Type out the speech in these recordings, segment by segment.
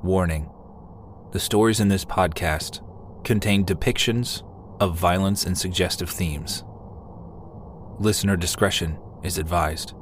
Warning: the stories in this podcast contain depictions of violence and suggestive themes. Listener discretion is advised.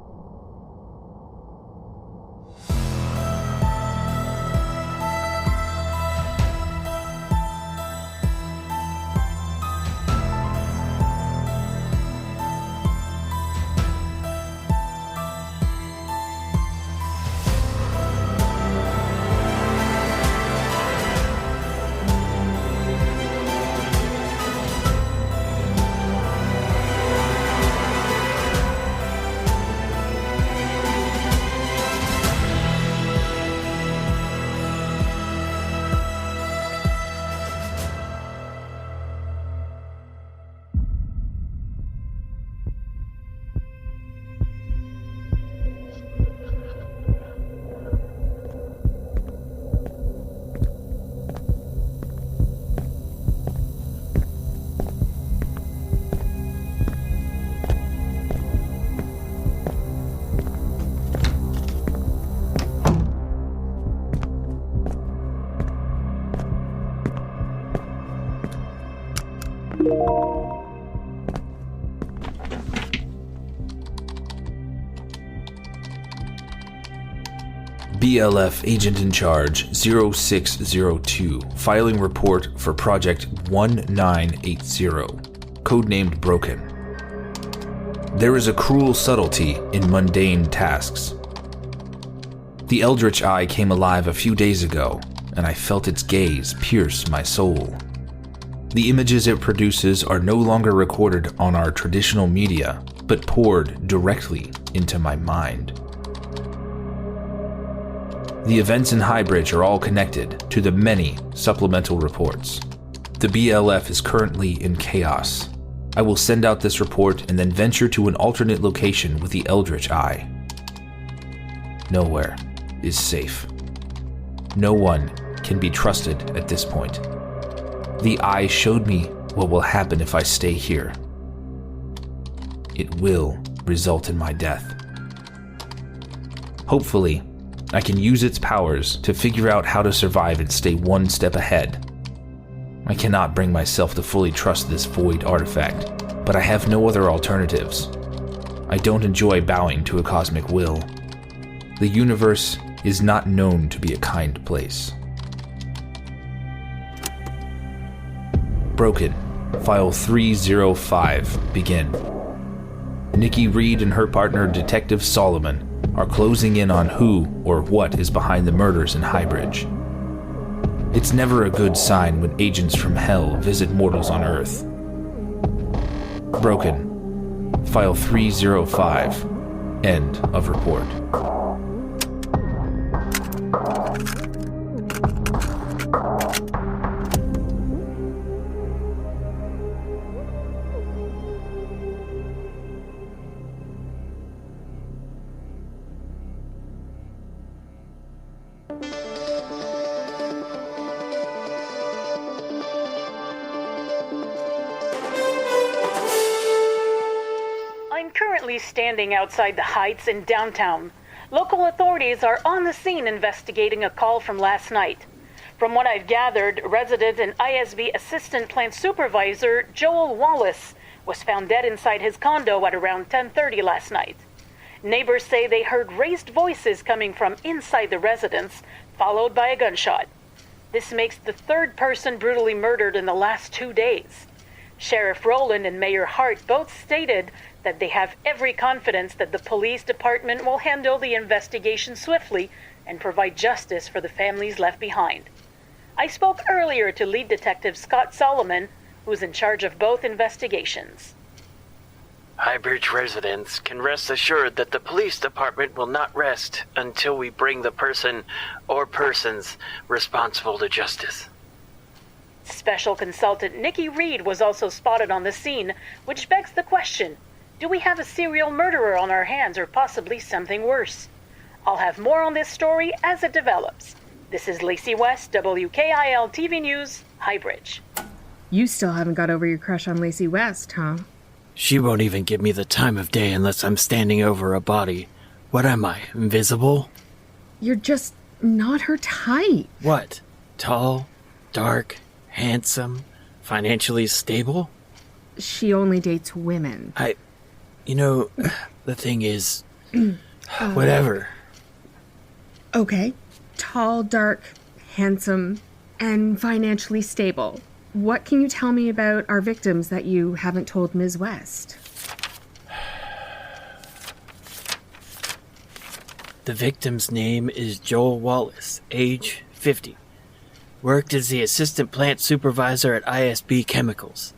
BLF Agent in Charge 0602, filing report for Project 1980, codenamed Broken. There is a cruel subtlety in mundane tasks. The Eldritch Eye came alive a few days ago, and I felt its gaze pierce my soul. The images it produces are no longer recorded on our traditional media, but poured directly into my mind. The events in Highbridge are all connected to the many supplemental reports. The BLF is currently in chaos. I will send out this report and then venture to an alternate location with the Eldritch Eye. Nowhere is safe. No one can be trusted at this point. The Eye showed me what will happen if I stay here. It will result in my death. Hopefully, I can use its powers to figure out how to survive and stay one step ahead. I cannot bring myself to fully trust this void artifact, but I have no other alternatives. I don't enjoy bowing to a cosmic will. The universe is not known to be a kind place. Broken. File 305. Begin. Nikki Reed and her partner, Detective Solomon, are closing in on who or what is behind the murders in Highbridge. It's never a good sign when agents from hell visit mortals on Earth. Broken. File 305. End of report. Standing outside the Heights in downtown. Local authorities are on the scene investigating a call from last night. From what I've gathered, resident and ISB assistant plant supervisor Joel Wallace was found dead inside his condo at around 10:30 last night. Neighbors say they heard raised voices coming from inside the residence, followed by a gunshot. This makes the third person brutally murdered in the last 2 days. Sheriff Rowland and Mayor Hart both stated that they have every confidence that the police department will handle the investigation swiftly and provide justice for the families left behind. I spoke earlier to lead detective Scott Solomon, who's in charge of both investigations. Highbridge residents can rest assured that the police department will not rest until we bring the person or persons responsible to justice. Special Consultant Nikki Reed was also spotted on the scene, which begs the question, do we have a serial murderer on our hands or possibly something worse? I'll have more on this story as it develops. This is Lacey West, WKIL TV News, Highbridge. You still haven't got over your crush on Lacey West, huh? She won't even give me the time of day unless I'm standing over a body. What am I, invisible? You're just not her type. What? Tall, dark, handsome, financially stable? She only dates women. The thing is, whatever. Okay. Tall, dark, handsome, and financially stable. What can you tell me about our victims that you haven't told Ms. West? The victim's name is Joel Wallace, age 50. Worked as the assistant plant supervisor at ISB Chemicals.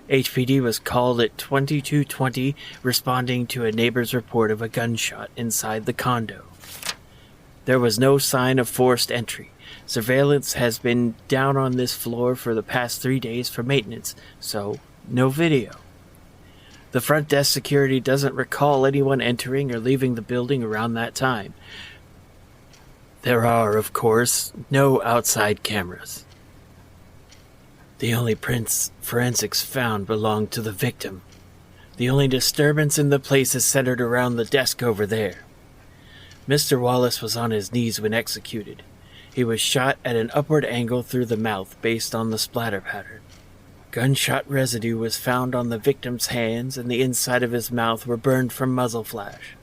HPD was called at 22:20, responding to a neighbor's report of a gunshot inside the condo. There was no sign of forced entry. Surveillance has been down on this floor for the past 3 days for maintenance, so no video. The front desk security doesn't recall anyone entering or leaving the building around that time. There are, of course, no outside cameras. The only prints forensics found belong to the victim. The only disturbance in the place is centered around the desk over there. Mr. Wallace was on his knees when executed. He was shot at an upward angle through the mouth based on the splatter pattern. Gunshot residue was found on the victim's hands, and the inside of his mouth were burned from muzzle flash.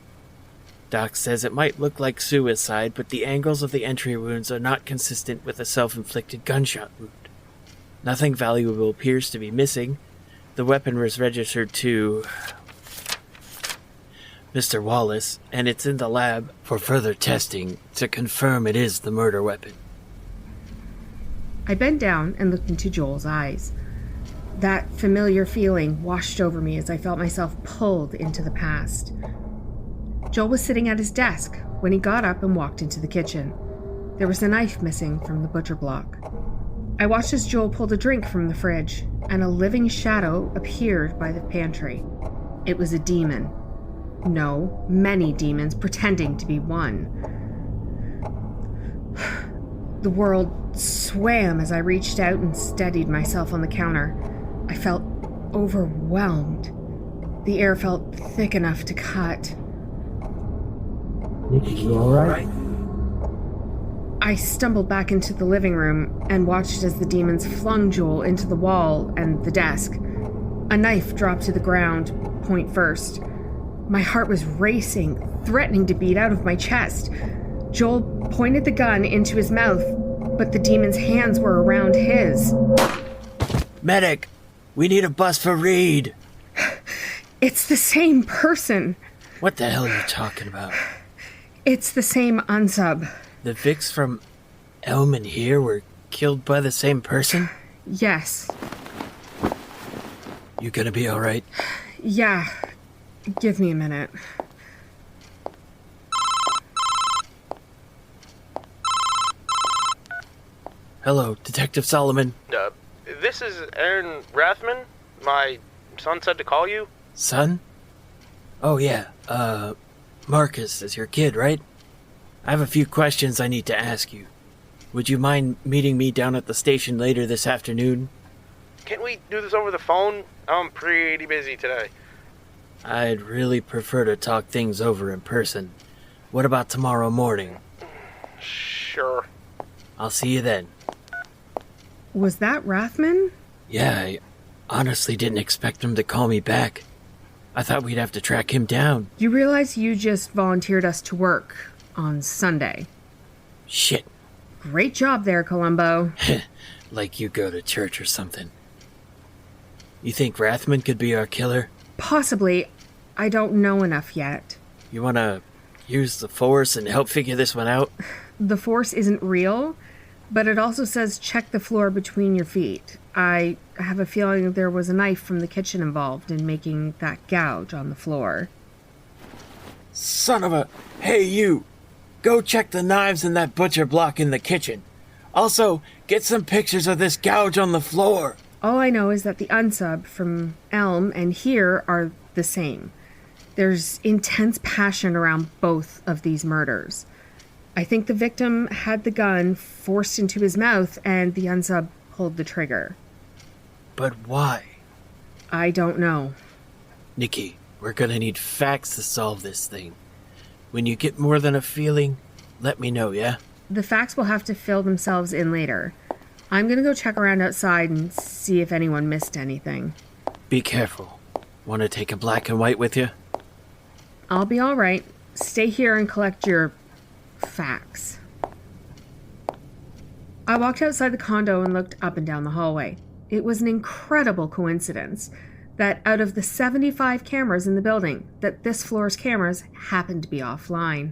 Doc says it might look like suicide, but the angles of the entry wounds are not consistent with a self-inflicted gunshot wound. Nothing valuable appears to be missing. The weapon was registered to Mr. Wallace, and it's in the lab for further testing to confirm it is the murder weapon. I bent down and looked into Joel's eyes. That familiar feeling washed over me as I felt myself pulled into the past. Joel was sitting at his desk when he got up and walked into the kitchen. There was a knife missing from the butcher block. I watched as Joel pulled a drink from the fridge, and a living shadow appeared by the pantry. It was a demon. No, many demons pretending to be one. The world swam as I reached out and steadied myself on the counter. I felt overwhelmed. The air felt thick enough to cut. Nikki, you alright? I stumbled back into the living room and watched as the demons flung Joel into the wall and the desk. A knife dropped to the ground, point first. My heart was racing, threatening to beat out of my chest. Joel pointed the gun into his mouth, but the demon's hands were around his. Medic! We need a bus for Reed! It's the same person. What the hell are you talking about? It's the same unsub. The Vics from Elm and here were killed by the same person? Yes. You gonna be alright? Yeah. Give me a minute. Hello, Detective Solomon. This is Aaron Rathman. My son said to call you. Son? Oh yeah, Marcus is your kid, right? I have a few questions I need to ask you. Would you mind meeting me down at the station later this afternoon? Can't we do this over the phone? I'm pretty busy today. I'd really prefer to talk things over in person. What about tomorrow morning? Sure. I'll see you then. Was that Rathman? Yeah, I honestly didn't expect him to call me back. I thought we'd have to track him down. You realize you just volunteered us to work on Sunday. Shit. Great job there, Columbo. Like you go to church or something. You think Rathman could be our killer? Possibly. I don't know enough yet. You wanna use the Force and help figure this one out? The Force isn't real, but it also says check the floor between your feet. I have a feeling there was a knife from the kitchen involved in making that gouge on the floor. Son of a... Hey, you! Go check the knives in that butcher block in the kitchen. Also, get some pictures of this gouge on the floor. All I know is that the unsub from Elm and here are the same. There's intense passion around both of these murders. I think the victim had the gun forced into his mouth and the unsub pulled the trigger. But why? I don't know. Nikki, we're gonna need facts to solve this thing. When you get more than a feeling, let me know, yeah? The facts will have to fill themselves in later. I'm gonna go check around outside and see if anyone missed anything. Be careful. Want to take a black and white with you? I'll be alright. Stay here and collect your facts. I walked outside the condo and looked up and down the hallway. It was an incredible coincidence that out of the 75 cameras in the building, that this floor's cameras happened to be offline.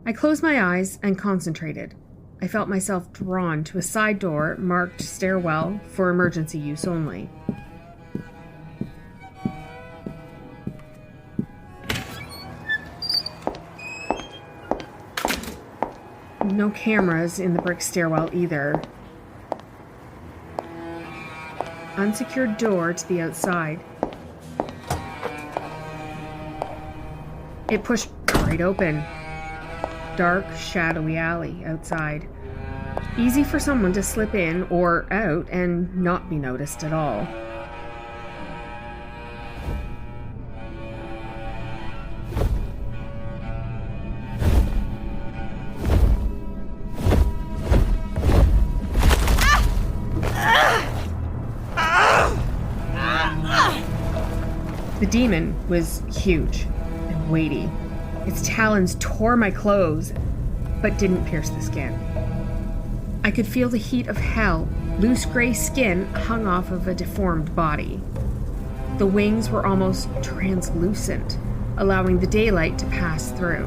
I closed my eyes and concentrated. I felt myself drawn to a side door marked stairwell for emergency use only. No cameras in the brick stairwell either. Unsecured door to the outside. It pushed right open. Dark, shadowy alley outside. Easy for someone to slip in or out and not be noticed at all. The demon was huge and weighty. Its talons tore my clothes, but didn't pierce the skin. I could feel the heat of hell. Loose gray skin hung off of a deformed body. The wings were almost translucent, allowing the daylight to pass through.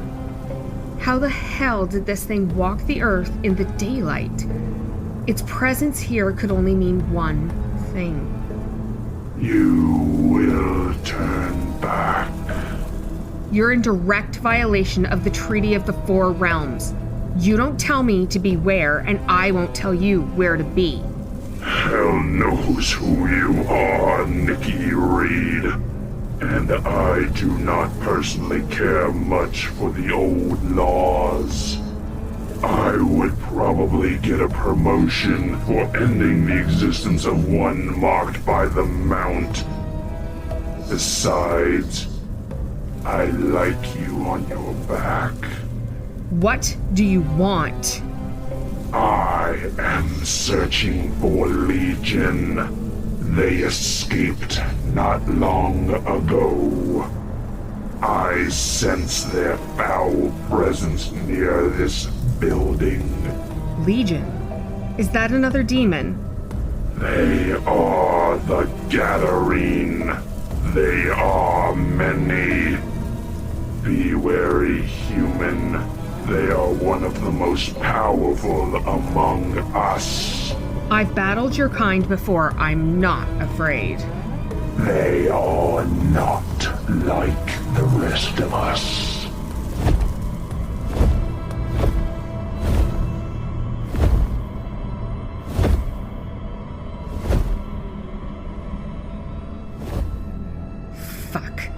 How the hell did this thing walk the earth in the daylight? Its presence here could only mean one thing. You will turn back. You're in direct violation of the Treaty of the Four Realms. You don't tell me to be where, and I won't tell you where to be. Hell knows who you are, Nikki Reed. And I do not personally care much for the old laws. I would probably get a promotion for ending the existence of one marked by the Mount. Besides, I like you on your back. What do you want? I am searching for Legion. They escaped not long ago. I sense their foul presence near this building. Legion? Is that another demon? They are the Gathering. They are many. Be wary, human. They are one of the most powerful among us. I've battled your kind before. I'm not afraid. They are not like the rest of us. Fuck.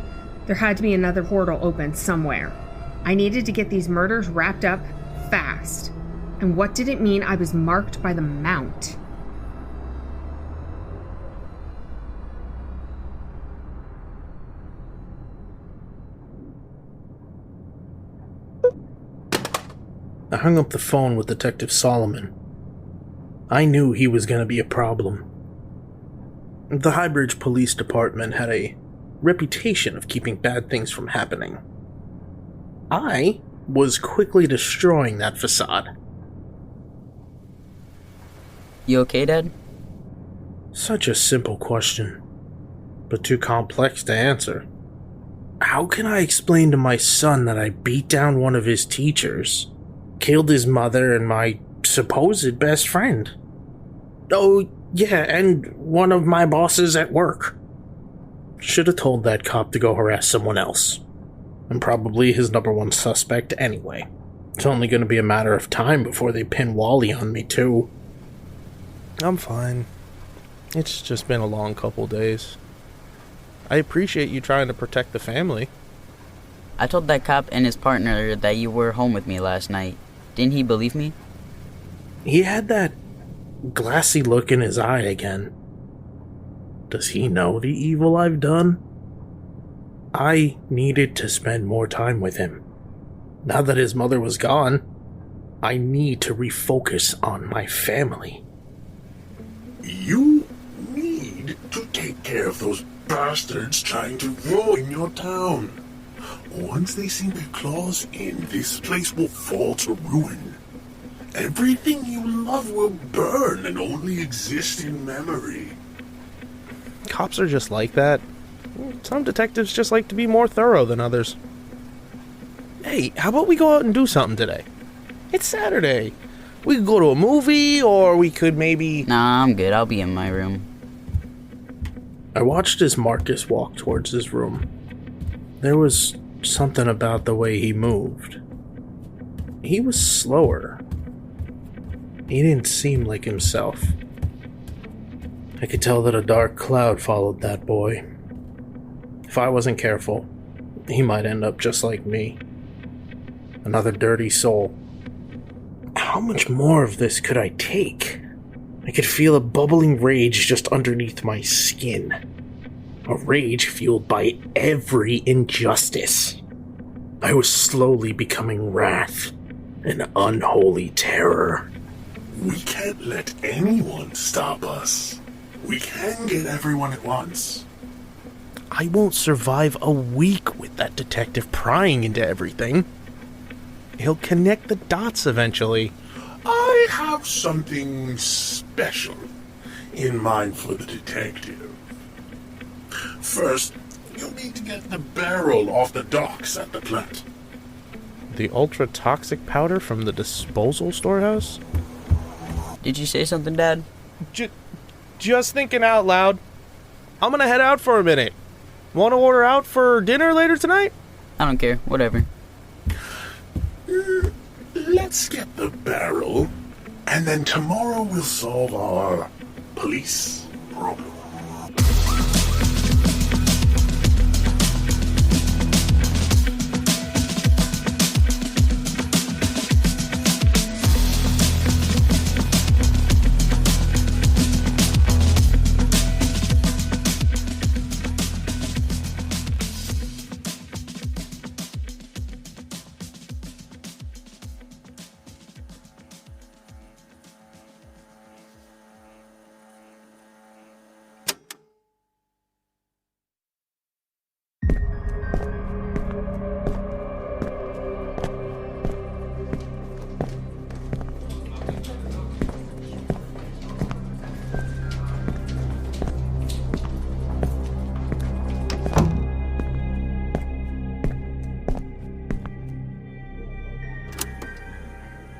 There had to be another portal open somewhere. I needed to get these murders wrapped up fast. And what did it mean I was marked by the Mount? I hung up the phone with Detective Solomon. I knew he was going to be a problem. The Highbridge Police Department had a reputation of keeping bad things from happening. I was quickly destroying that facade. You okay, Dad? Such a simple question, but too complex to answer. How can I explain to my son that I beat down one of his teachers, killed his mother and my supposed best friend? Oh, yeah, and one of my bosses at work. Should have told that cop to go harass someone else. I'm probably his number one suspect anyway. It's only going to be a matter of time before they pin Wally on me, too. I'm fine. It's just been a long couple days. I appreciate you trying to protect the family. I told that cop and his partner that you were home with me last night. Didn't he believe me? He had that glassy look in his eye again. Does he know the evil I've done? I needed to spend more time with him. Now that his mother was gone, I need to refocus on my family. You need to take care of those bastards trying to ruin your town. Once they sink their claws in, this place will fall to ruin. Everything you love will burn and only exist in memory. Cops are just like that. Some detectives just like to be more thorough than others. Hey, how about we go out and do something today? It's Saturday. We could go to a movie, or we could maybe... Nah, I'm good. I'll be in my room. I watched as Marcus walked towards his room. There was something about the way he moved. He was slower. He didn't seem like himself. I could tell that a dark cloud followed that boy. If I wasn't careful, he might end up just like me. Another dirty soul. How much more of this could I take? I could feel a bubbling rage just underneath my skin. A rage fueled by every injustice. I was slowly becoming wrath, an unholy terror. We can't let anyone stop us. We can get everyone at once. I won't survive a week with that detective prying into everything. He'll connect the dots eventually. I have something special in mind for the detective. First, you'll need to get the barrel off the docks at the plant. The ultra-toxic powder from the disposal storehouse? Did you say something, Dad? Just thinking out loud. I'm gonna head out for a minute. Want to order out for dinner later tonight? I don't care. Whatever. Let's get the barrel, and then tomorrow we'll solve our police problem.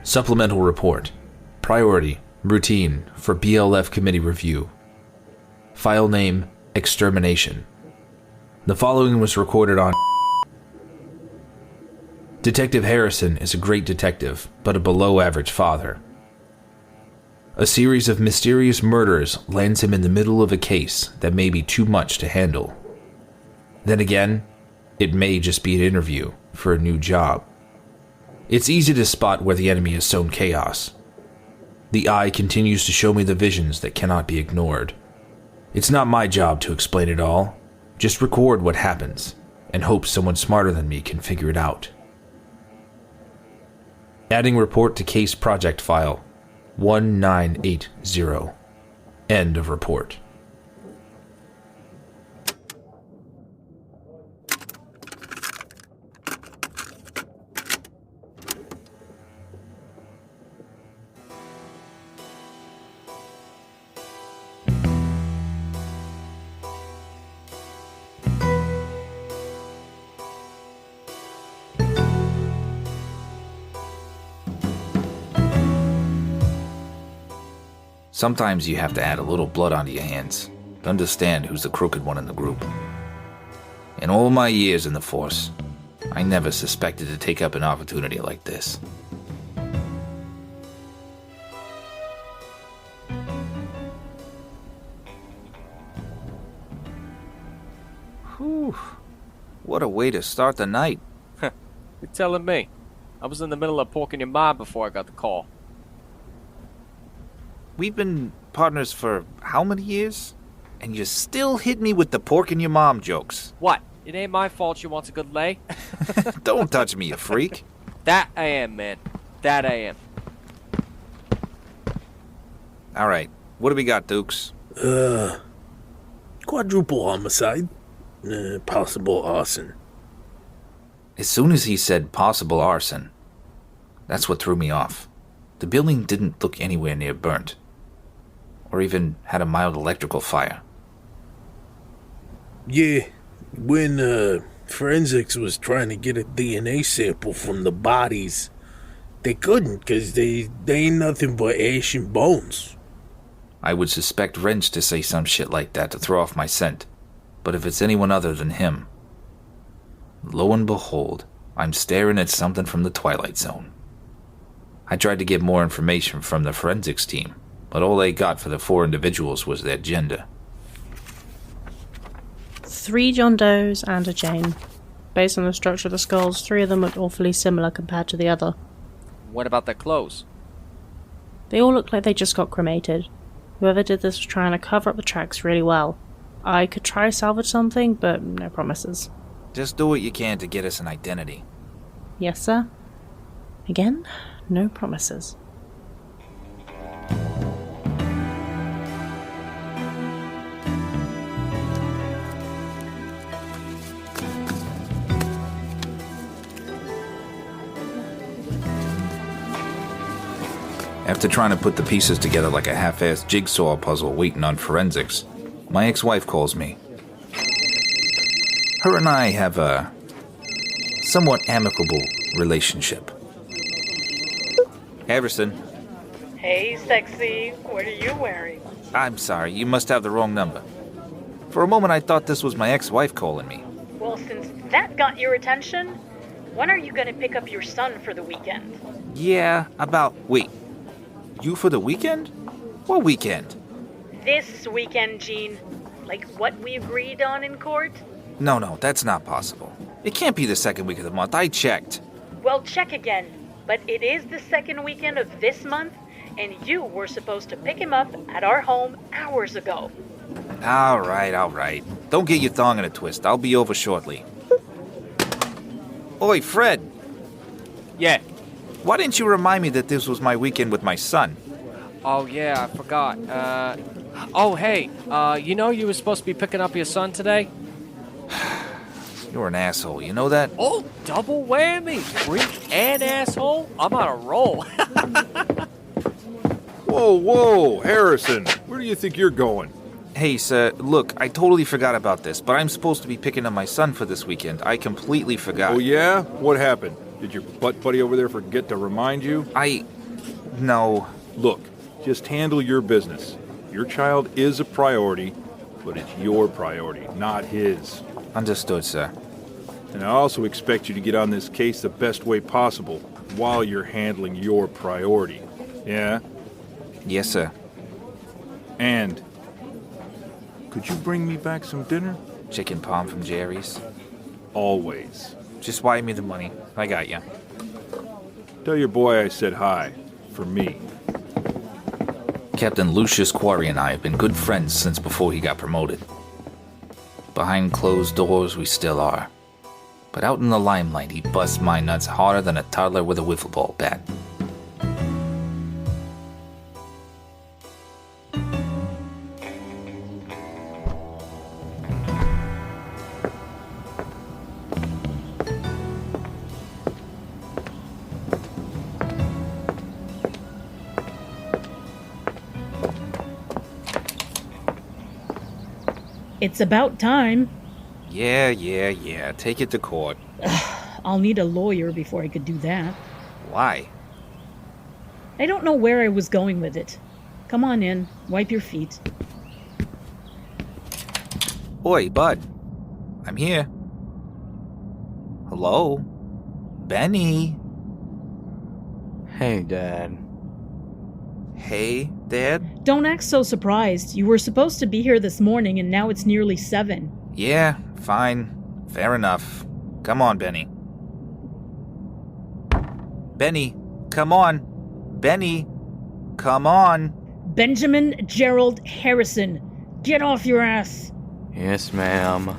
Supplemental report. Priority. Routine for BLF committee review. File name. Extermination. The following was recorded on... Detective Harrison is a great detective, but a below-average father. A series of mysterious murders lands him in the middle of a case that may be too much to handle. Then again, it may just be an interview for a new job. It's easy to spot where the enemy has sown chaos. The eye continues to show me the visions that cannot be ignored. It's not my job to explain it all. Just record what happens, and hope someone smarter than me can figure it out. Adding report to case project file 1980. End of report. Sometimes you have to add a little blood onto your hands to understand who's the crooked one in the group. In all my years in the force, I never suspected to take up an opportunity like this. Whew. What a way to start the night. You're telling me. I was in the middle of porking your mom before I got the call. We've been partners for how many years? And you still hit me with the pork in your mom jokes. What? It ain't my fault she wants a good lay. Don't touch me, you freak. That I am, man. That I am. All right, what do we got, Dukes? Quadruple homicide. Possible arson. As soon as he said possible arson, that's what threw me off. The building didn't look anywhere near burnt, or even had a mild electrical fire. Yeah, when forensics was trying to get a DNA sample from the bodies, they couldn't because they ain't nothing but ash and bones. I would suspect Wrench to say some shit like that to throw off my scent, but if it's anyone other than him... Lo and behold, I'm staring at something from the Twilight Zone. I tried to get more information from the forensics team, but all they got for the 4 individuals was their gender. 3 John Does and a Jane. Based on the structure of the skulls, 3 of them looked awfully similar compared to the other. What about their clothes? They all looked like they just got cremated. Whoever did this was trying to cover up the tracks really well. I could try to salvage something, but no promises. Just do what you can to get us an identity. Yes, sir? Again, no promises. After trying to put the pieces together like a half-assed jigsaw puzzle waiting on forensics, my ex-wife calls me. Her and I have a somewhat amicable relationship. Everson. Hey, sexy. What are you wearing? I'm sorry, you must have the wrong number. For a moment I thought this was my ex-wife calling me. Well, since that got your attention, when are you going to pick up your son for the weekend? Yeah, wait. You for the weekend? What weekend? This weekend, Gene. Like what we agreed on in court? No, that's not possible. It can't be the second week of the month. I checked. Well, check again. But it is the second weekend of this month, and you were supposed to pick him up at our home hours ago. All right. Don't get your thong in a twist. I'll be over shortly. Oi, Fred. Yeah. Why didn't you remind me that this was my weekend with my son? Oh, yeah, I forgot. Hey, you know you were supposed to be picking up your son today? You're an asshole, you know that? Oh, double whammy. Freak and asshole. I'm on a roll. Whoa, Harrison. Where do you think you're going? Hey, sir, look, I totally forgot about this, but I'm supposed to be picking up my son for this weekend. I completely forgot. Oh, yeah? What happened? Did your butt buddy over there forget to remind you? No. Look, just handle your business. Your child is a priority, but it's your priority, not his. Understood, sir. And I also expect you to get on this case the best way possible while you're handling your priority. Yeah? Yes, sir. And could you bring me back some dinner? Chicken palm from Jerry's. Always. Just wire me the money. I got you. Tell your boy I said hi. For me. Captain Lucius Quarry and I have been good friends since before he got promoted. Behind closed doors, we still are. But out in the limelight, he busts my nuts harder than a toddler with a wiffle ball bat. It's about time. Yeah. Take it to court. I'll need a lawyer before I could do that. Why? I don't know where I was going with it. Come on in. Wipe your feet. Oi, bud. I'm here. Hello? Benny? Hey, Dad. Hey, Dad? Don't act so surprised. You were supposed to be here this morning, and now it's nearly 7. Yeah, fine. Fair enough. Come on, Benny. Benny, come on. Benny, come on. Benjamin Gerald Harrison, get off your ass. Yes, ma'am.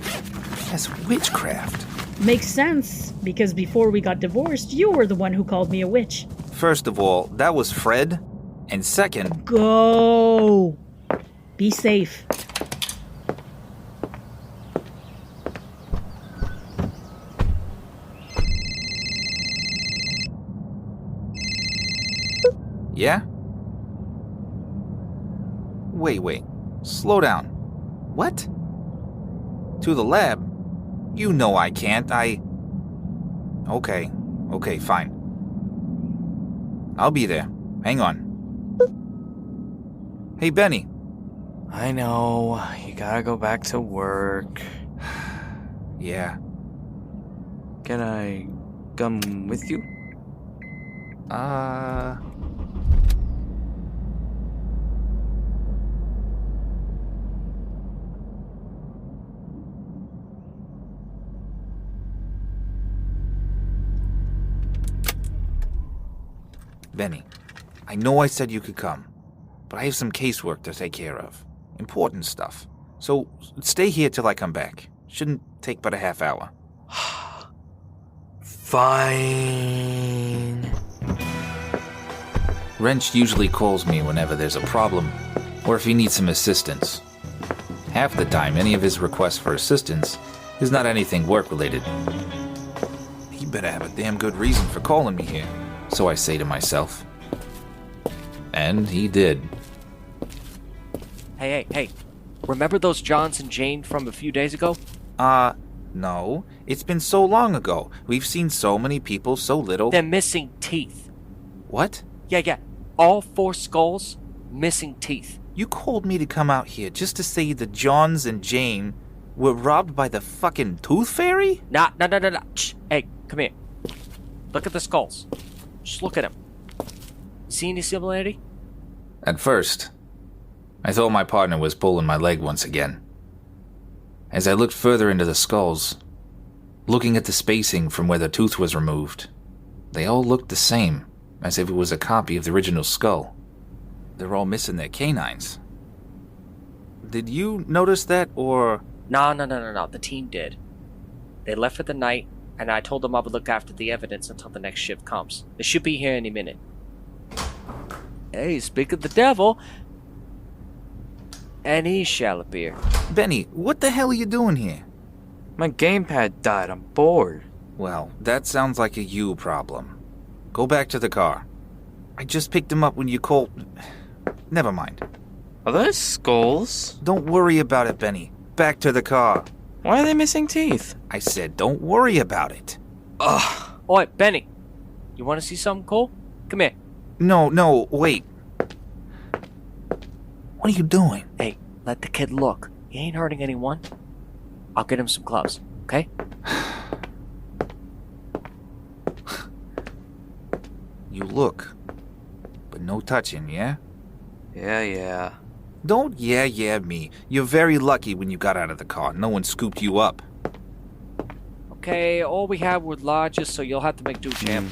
That's witchcraft. Makes sense, because before we got divorced, you were the one who called me a witch. First of all, that was Fred. And second, Go! Be safe. yeah? Wait. Slow down. What? To the lab? You know I can't. Okay, fine. I'll be there. Hang on. Hey, Benny. I know. You gotta go back to work. Yeah. Can I come with you? Benny, I know I said you could come, but I have some casework to take care of. Important stuff. So stay here till I come back. Shouldn't take but a half hour. Fine. Wrench usually calls me whenever there's a problem, or if he needs some assistance. Half the time, any of his requests for assistance is not anything work-related. He better have a damn good reason for calling me here, so I say to myself. And he did. Hey. Remember those Johns and Jane from a few days ago? No. It's been so long ago. We've seen so many people, so little. They're missing teeth. What? Yeah. All 4 skulls, missing teeth. You called me to come out here just to say the Johns and Jane were robbed by the fucking Tooth Fairy? No. Shh. Hey, come here. Look at the skulls. Just look at them. See any similarity? At first, I thought my partner was pulling my leg once again. As I looked further into the skulls, looking at the spacing from where the tooth was removed, they all looked the same, as if it was a copy of the original skull. They're all missing their canines. Did you notice that, or...? No. The team did. They left for the night, and I told them I would look after the evidence until the next shift comes. They should be here any minute. Hey, speak of the devil, and he shall appear. Benny, what the hell are you doing here? My gamepad died. I'm bored. Well, that sounds like a you problem. Go back to the car. I just picked him up when you called... Never mind. Are those skulls? Don't worry about it, Benny. Back to the car. Why are they missing teeth? I said don't worry about it. Ugh. Oi, Benny. You want to see something cool? Come here. No, wait. What are you doing? Hey, let the kid look. He ain't hurting anyone. I'll get him some gloves, okay? You look, but no touching, yeah? Yeah. Don't yeah me. You're very lucky when you got out of the car. No one scooped you up. Okay, all we had were lodges, so you'll have to make do, champ.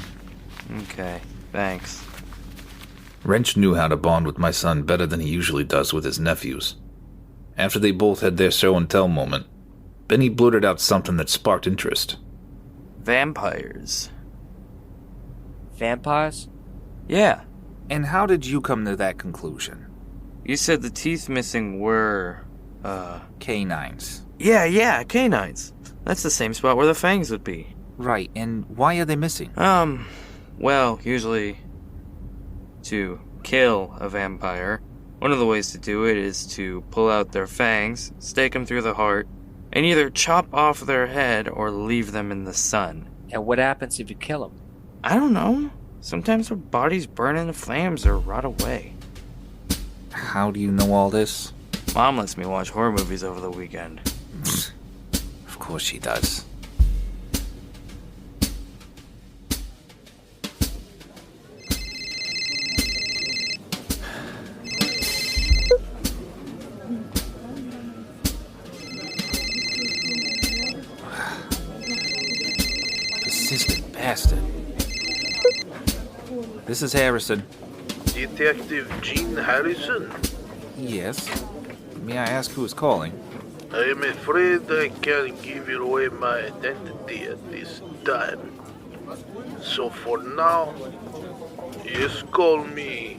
Okay, thanks. Wrench knew how to bond with my son better than he usually does with his nephews. After they both had their show and tell moment, Benny blurted out something that sparked interest. Vampires. Vampires? Yeah. And how did you come to that conclusion? You said the teeth missing were, canines. Yeah, canines. That's the same spot where the fangs would be. Right, and why are they missing? Well, usually to kill a vampire, one of the ways to do it is to pull out their fangs, stake them through the heart, and either chop off their head or leave them in the sun. And what happens if you kill them? I don't know. Sometimes their bodies burn in the flames or rot away. How do you know all this? Mom lets me watch horror movies over the weekend. Of course she does. Persistent bastard. This is Harrison. Detective Gene Harrison? Yes. May I ask who is calling? I am afraid I can't give you away my identity at this time. So for now, just call me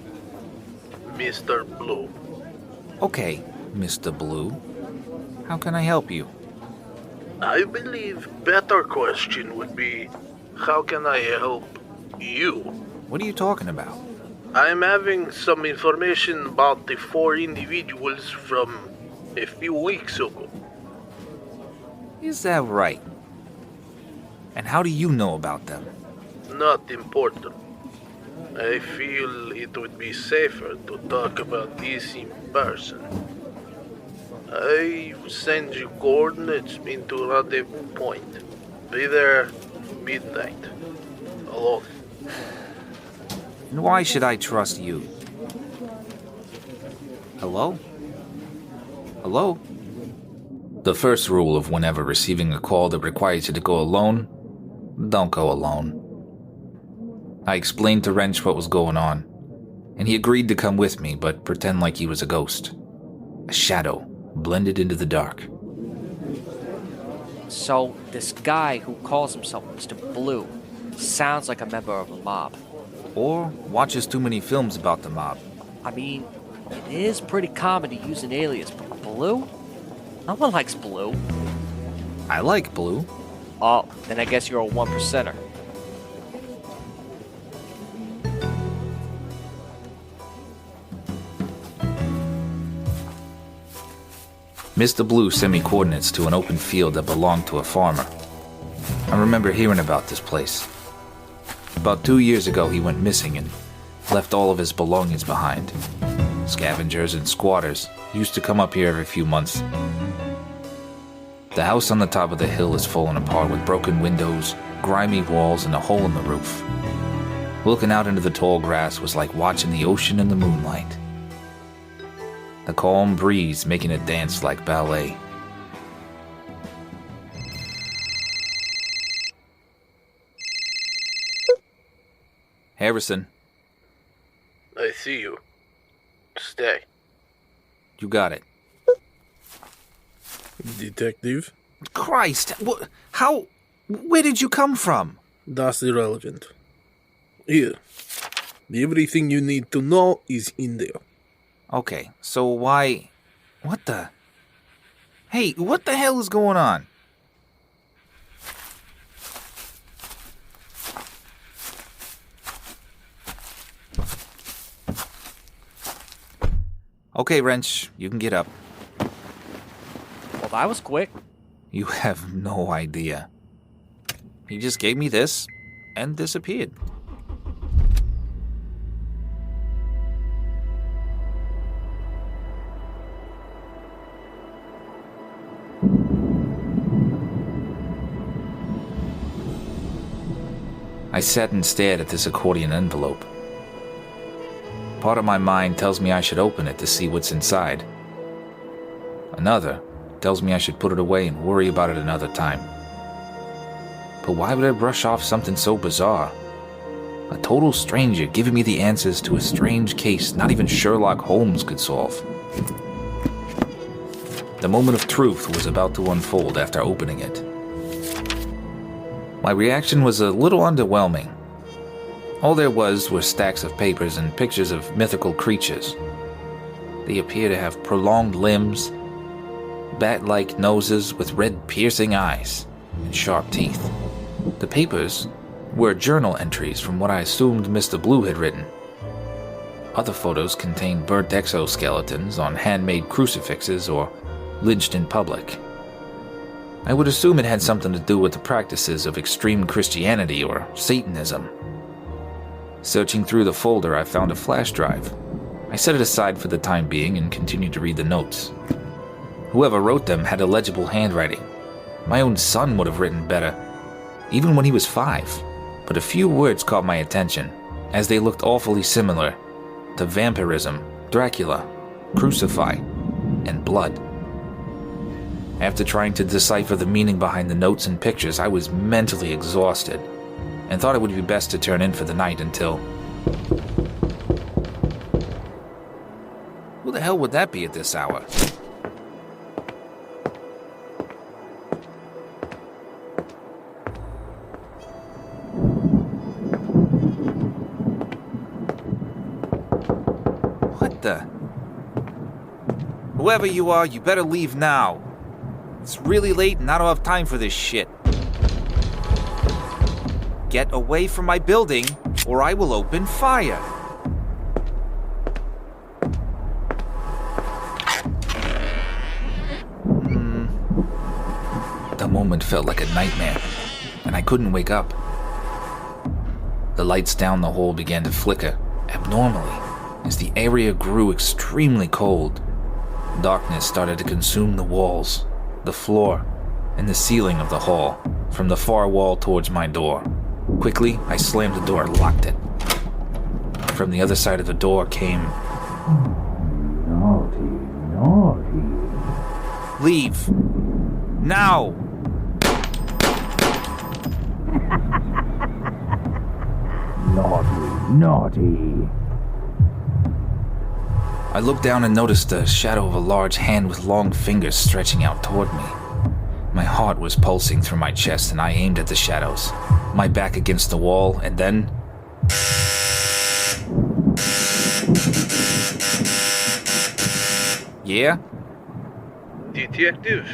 Mr. Blue. Okay, Mr. Blue. How can I help you? I believe better question would be, how can I help you? What are you talking about? I'm having some information about the 4 individuals from a few weeks ago. Is that right? And how do you know about them? Not important. I feel it would be safer to talk about this in person. I send you coordinates into rendezvous point. Be there midnight. Alone. And why should I trust you? Hello? Hello? The first rule of whenever receiving a call that requires you to go alone, don't go alone. I explained to Wrench what was going on, and he agreed to come with me, but pretend like he was a ghost. A shadow blended into the dark. So, this guy who calls himself Mr. Blue sounds like a member of a mob. Or watches too many films about the mob. I mean, it is pretty common to use an alias, but Blue? No one likes Blue. I like Blue. Oh, then I guess you're a 1%er. Mr. Blue sent me coordinates to an open field that belonged to a farmer. I remember hearing about this place. About 2 years ago, he went missing and left all of his belongings behind. Scavengers and squatters used to come up here every few months. The house on the top of the hill is fallen apart with broken windows, grimy walls, and a hole in the roof. Looking out into the tall grass was like watching the ocean in the moonlight. The calm breeze making it dance like ballet. Harrison. I see you. Stay. You got it. Detective? Christ! Where did you come from? That's irrelevant. Here. Everything you need to know is in there. Okay, so why... What the... Hey, what the hell is going on? Okay, Wrench, you can get up. Well, that was quick. You have no idea. He just gave me this and disappeared. I sat and stared at this accordion envelope. Part of my mind tells me I should open it to see what's inside. Another tells me I should put it away and worry about it another time. But why would I brush off something so bizarre? A total stranger giving me the answers to a strange case not even Sherlock Holmes could solve. The moment of truth was about to unfold after opening it. My reaction was a little underwhelming. All there was were stacks of papers and pictures of mythical creatures. They appear to have prolonged limbs, bat-like noses with red piercing eyes, and sharp teeth. The papers were journal entries from what I assumed Mr. Blue had written. Other photos contained burnt exoskeletons on handmade crucifixes or lynched in public. I would assume it had something to do with the practices of extreme Christianity or Satanism. Searching through the folder, I found a flash drive. I set it aside for the time being and continued to read the notes. Whoever wrote them had illegible handwriting. My own son would have written better, even when he was 5. But a few words caught my attention, as they looked awfully similar to vampirism, Dracula, crucify, and blood. After trying to decipher the meaning behind the notes and pictures, I was mentally exhausted, and thought it would be best to turn in for the night until... Who the hell would that be at this hour? What What the? Whoever you are, you better leave now. It's really late and I don't have time for this shit. Get away from my building, or I will open fire. The moment felt like a nightmare, and I couldn't wake up. The lights down the hall began to flicker abnormally as the area grew extremely cold. Darkness started to consume the walls, the floor, and the ceiling of the hall, from the far wall towards my door. Quickly, I slammed the door and locked it. From the other side of the door came... Naughty. Leave. Now! Naughty. I looked down and noticed the shadow of a large hand with long fingers stretching out toward me. My heart was pulsing through my chest and I aimed at the shadows, my back against the wall, and then... Yeah? Detective?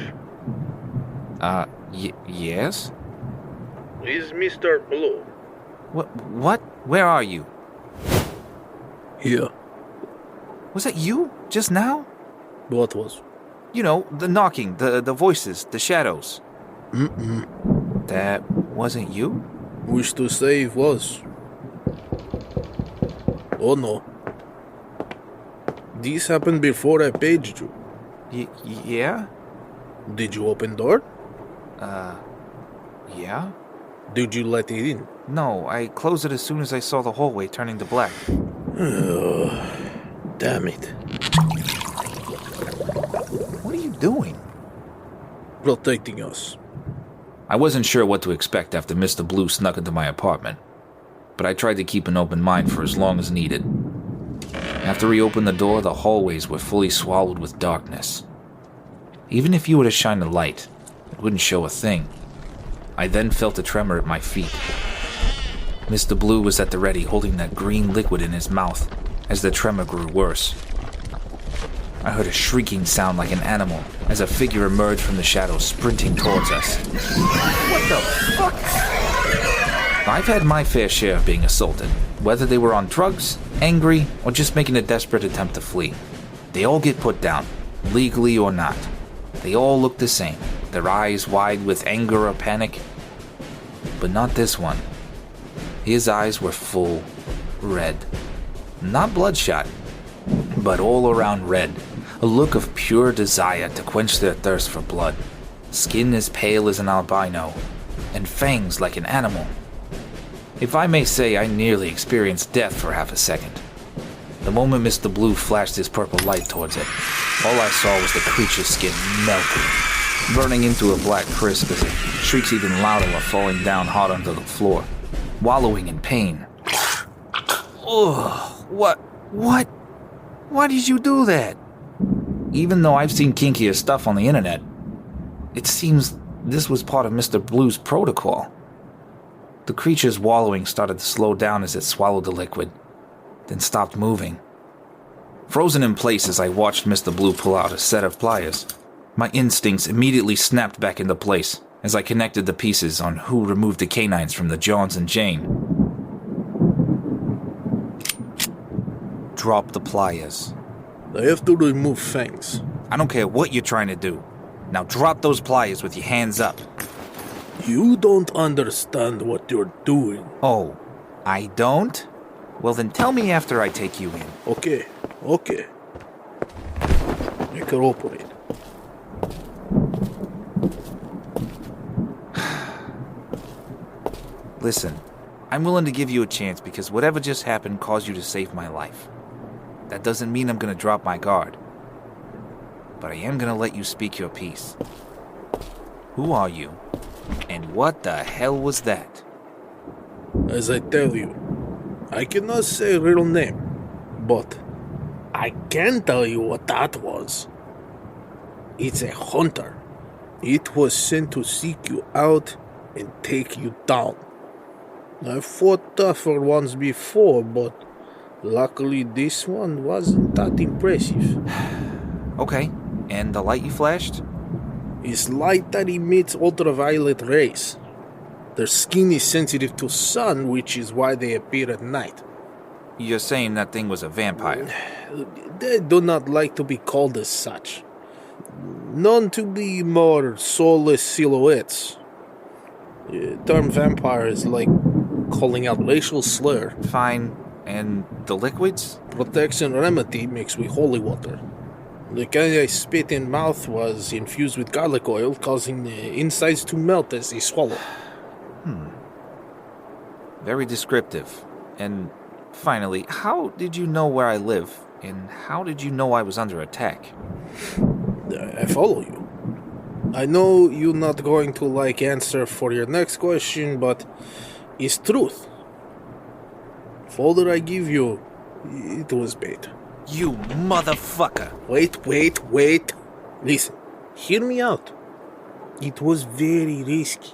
Yes? Is Mr. Blue? What? Where are you? Here. Was that you? Just now? What was? You know, the knocking, the voices, the shadows. That wasn't you? Wish to say it was. Oh no. This happened before I paged you. Yeah? Did you open door? Yeah? Did you let it in? No, I closed it as soon as I saw the hallway turning to black. Damn it. What are you doing? Protecting us. I wasn't sure what to expect after Mr. Blue snuck into my apartment, but I tried to keep an open mind for as long as needed. After he opened the door, the hallways were fully swallowed with darkness. Even if you were to shine a light, it wouldn't show a thing. I then felt a tremor at my feet. Mr. Blue was at the ready, holding that green liquid in his mouth as the tremor grew worse. I heard a shrieking sound like an animal as a figure emerged from the shadows, sprinting towards us. What the fuck? I've had my fair share of being assaulted, whether they were on drugs, angry, or just making a desperate attempt to flee. They all get put down, legally or not. They all look the same, their eyes wide with anger or panic. But not this one. His eyes were full red. Not bloodshot, but all around red. A look of pure desire to quench their thirst for blood. Skin as pale as an albino, and fangs like an animal. If I may say, I nearly experienced death for half a second. The moment Mr. Blue flashed his purple light towards it, all I saw was the creature's skin melting, burning into a black crisp as it shrieks even louder while falling down hard onto the floor, wallowing in pain. Ugh, what? Why did you do that? Even though I've seen kinkier stuff on the internet, it seems this was part of Mr. Blue's protocol. The creature's wallowing started to slow down as it swallowed the liquid, then stopped moving. Frozen in place as I watched Mr. Blue pull out a set of pliers, my instincts immediately snapped back into place as I connected the pieces on who removed the canines from the Johns and Jane. Drop the pliers. I have to remove fangs. I don't care what you're trying to do. Now drop those pliers with your hands up. You don't understand what you're doing. Oh, I don't? Well then tell me after I take you in. Okay. Make her operate. Listen, I'm willing to give you a chance because whatever just happened caused you to save my life. That doesn't mean I'm gonna drop my guard. But I am gonna let you speak your piece. Who are you? And what the hell was that? As I tell you, I cannot say real name, but I can tell you what that was. It's a hunter. It was sent to seek you out and take you down. I've fought tougher ones before, but Luckily, this one wasn't that impressive. Okay, and the light you flashed? It's light that emits ultraviolet rays. Their skin is sensitive to sun, which is why they appear at night. You're saying that thing was a vampire? They do not like to be called as such. Known to be more soulless silhouettes. The term vampire is like calling out racial slur. Fine. And the liquids? Protection remedy mixed with holy water. The kind I spit in mouth was infused with garlic oil, causing the insides to melt as they swallow. Very descriptive. And finally, how did you know where I live? And how did you know I was under attack? I follow you. I know you're not going to like answer for your next question, but it's truth. Folder I give you, it was bait. You motherfucker! Wait. Listen, hear me out. It was very risky.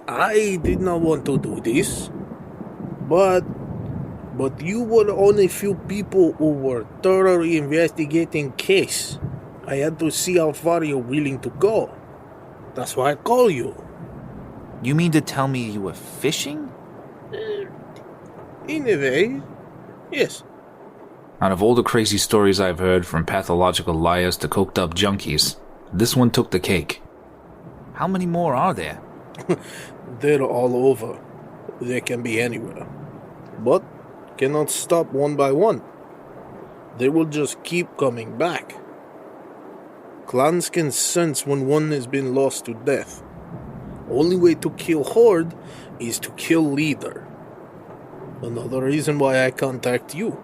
I did not want to do this. But you were only a few people who were thoroughly investigating case. I had to see how far you're willing to go. That's why I call you. You mean to tell me you were fishing? In a way, yes. Out of all the crazy stories I've heard, from pathological liars to coked up junkies, this one took the cake. How many more are there? They're all over. They can be anywhere. But cannot stop one by one. They will just keep coming back. Clans can sense when one has been lost to death. Only way to kill horde is to kill leader. Another reason why I contact you.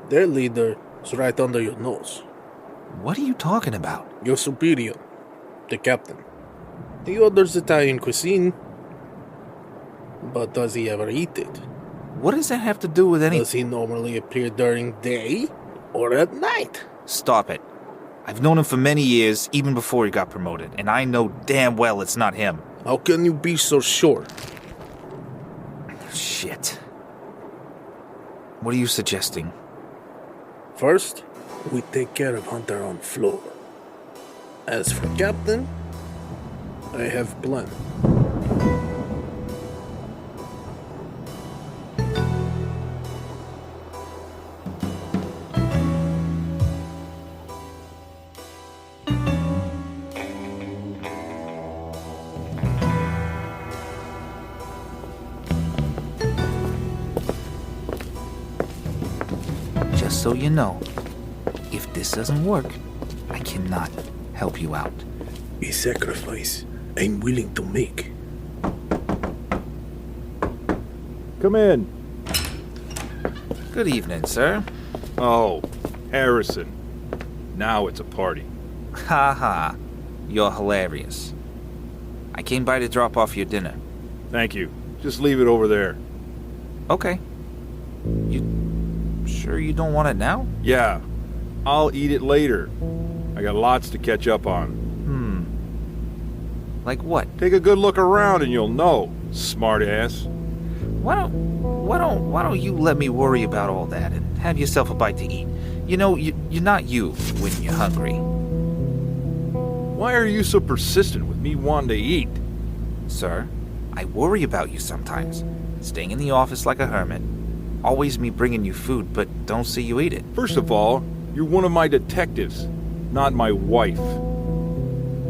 Their leader is right under your nose. What are you talking about? Your superior, the captain. He orders Italian cuisine, but does he ever eat it? What does that have to do with anything? Does he normally appear during day or at night? Stop it. I've known him for many years, even before he got promoted, and I know damn well it's not him. How can you be so sure? Shit. What are you suggesting? First, we take care of Hunter on floor. As for Captain, I have plan. Just so you know, if this doesn't work, I cannot help you out. A sacrifice I'm willing to make. Come in. Good evening, sir. Oh, Harrison. Now it's a party. Ha ha. You're hilarious. I came by to drop off your dinner. Thank you. Just leave it over there. Okay. You sure you don't want it now? Yeah. I'll eat it later. I got lots to catch up on. Like what? Take a good look around and you'll know, smartass. Why don't you let me worry about all that and have yourself a bite to eat? You know, you're not you when you're hungry. Why are you so persistent with me wanting to eat? Sir, I worry about you sometimes. Staying in the office like a hermit. Always me bringing you food, but don't see you eat it. First of all, you're one of my detectives, not my wife.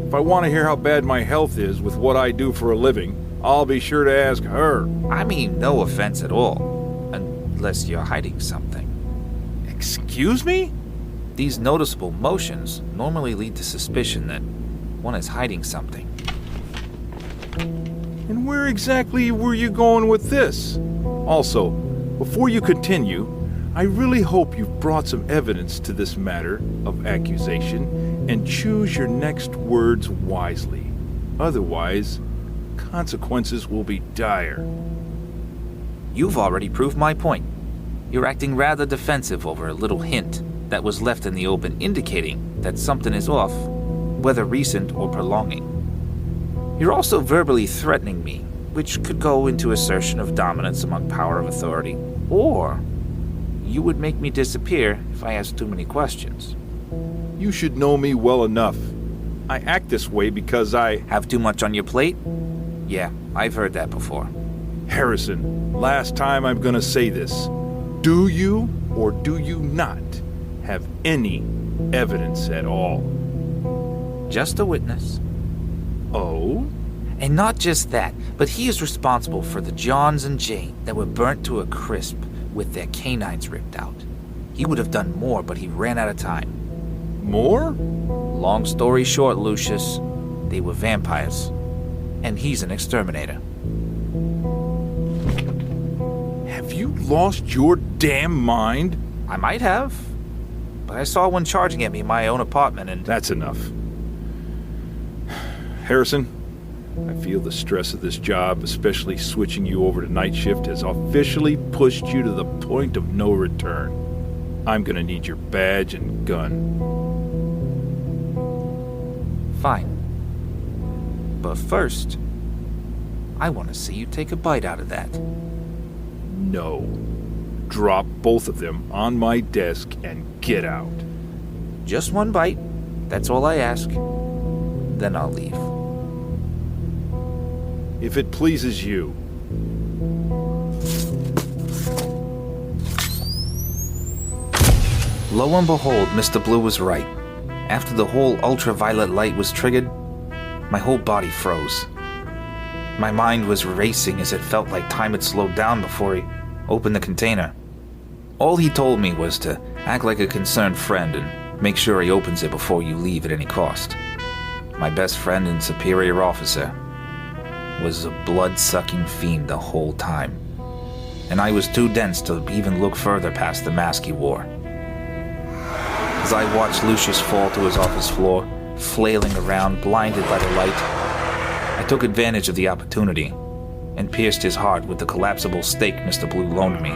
If I want to hear how bad my health is with what I do for a living, I'll be sure to ask her. I mean, no offense at all. Unless you're hiding something. Excuse me? These noticeable motions normally lead to suspicion that one is hiding something. And where exactly were you going with this? Also, before you continue, I really hope you've brought some evidence to this matter of accusation and choose your next words wisely. Otherwise, consequences will be dire. You've already proved my point. You're acting rather defensive over a little hint that was left in the open indicating that something is off, whether recent or prolonging. You're also verbally threatening me, which could go into assertion of dominance among power of authority, or you would make me disappear if I asked too many questions. You should know me well enough. I act this way because I have too much on your plate? Yeah, I've heard that before. Harrison, last time I'm gonna say this. Do you or do you not have any evidence at all? Just a witness. Oh? And not just that, but he is responsible for the Johns and Jane that were burnt to a crisp with their canines ripped out. He would have done more, but he ran out of time. More? Long story short, Lucius, they were vampires. And he's an exterminator. Have you lost your damn mind? I might have. But I saw one charging at me in my own apartment and... That's enough. Harrison, I feel the stress of this job, especially switching you over to night shift, has officially pushed you to the point of no return. I'm gonna need your badge and gun. Fine. But first, I want to see you take a bite out of that. No. Drop both of them on my desk and get out. Just one bite. That's all I ask. Then I'll leave. If it pleases you. Lo and behold, Mr. Blue was right. After the whole ultraviolet light was triggered, my whole body froze. My mind was racing as it felt like time had slowed down before he opened the container. All he told me was to act like a concerned friend and make sure he opens it before you leave at any cost. My best friend and superior officer was a blood-sucking fiend the whole time, and I was too dense to even look further past the mask he wore. As I watched Lucius fall to his office floor, flailing around, blinded by the light, I took advantage of the opportunity and pierced his heart with the collapsible stake Mr. Blue loaned me.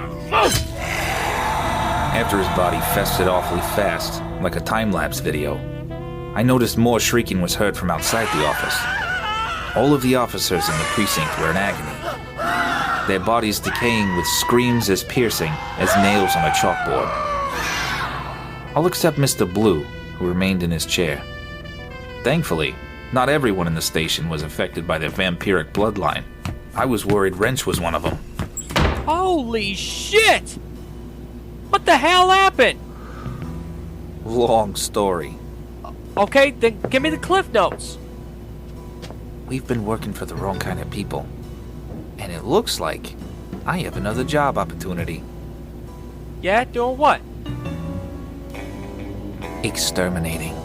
After his body festered awfully fast, like a time-lapse video, I noticed more shrieking was heard from outside the office. All of the officers in the precinct were in agony, their bodies decaying with screams as piercing as nails on a chalkboard. All except Mr. Blue, who remained in his chair. Thankfully, not everyone in the station was affected by their vampiric bloodline. I was worried Wrench was one of them. Holy shit! What the hell happened? Long story. Okay, then give me the Cliff Notes. We've been working for the wrong kind of people. And it looks like I have another job opportunity. Yeah, doing what? Exterminating.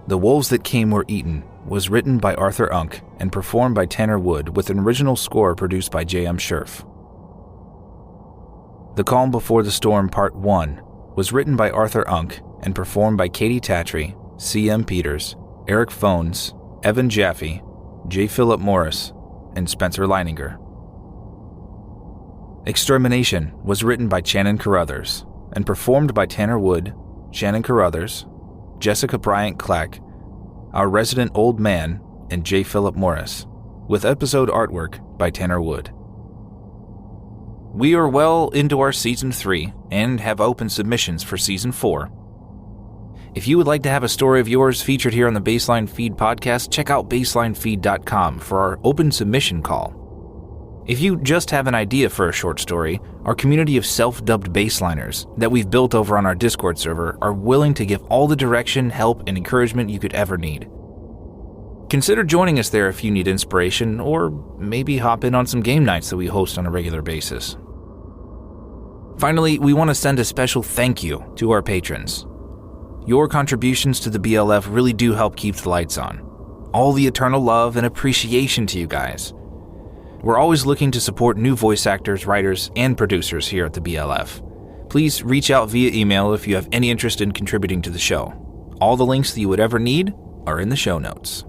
The Wolves That Came Were Eaten was written by Arthur Unk and performed by Tanner Wood with an original score produced by J.M. Scherf. The Calm Before the Storm Part 1 was written by Arthur Unk and performed by Katie Tattrie, C.M. Peters, Erik Fones, Evan Jaffe, J. Phillip Morris, and Spencer Leininger. Extermination was written by Chanon Caruthers and performed by Tanner Wood, Chanon Caruthers, Jessica Bryant-Clack, our resident old man, and J. Phillip Morris, with episode artwork by Tanner Wood. We are well into our Season 3 and have open submissions for Season 4. If you would like to have a story of yours featured here on the Baseline Feed podcast, check out baselinefeed.com for our open submission call. If you just have an idea for a short story, our community of self-dubbed baseliners that we've built over on our Discord server are willing to give all the direction, help, and encouragement you could ever need. Consider joining us there if you need inspiration, or maybe hop in on some game nights that we host on a regular basis. Finally, we want to send a special thank you to our patrons. Your contributions to the BLF really do help keep the lights on. All the eternal love and appreciation to you guys. We're always looking to support new voice actors, writers, and producers here at the BLF. Please reach out via email if you have any interest in contributing to the show. All the links that you would ever need are in the show notes.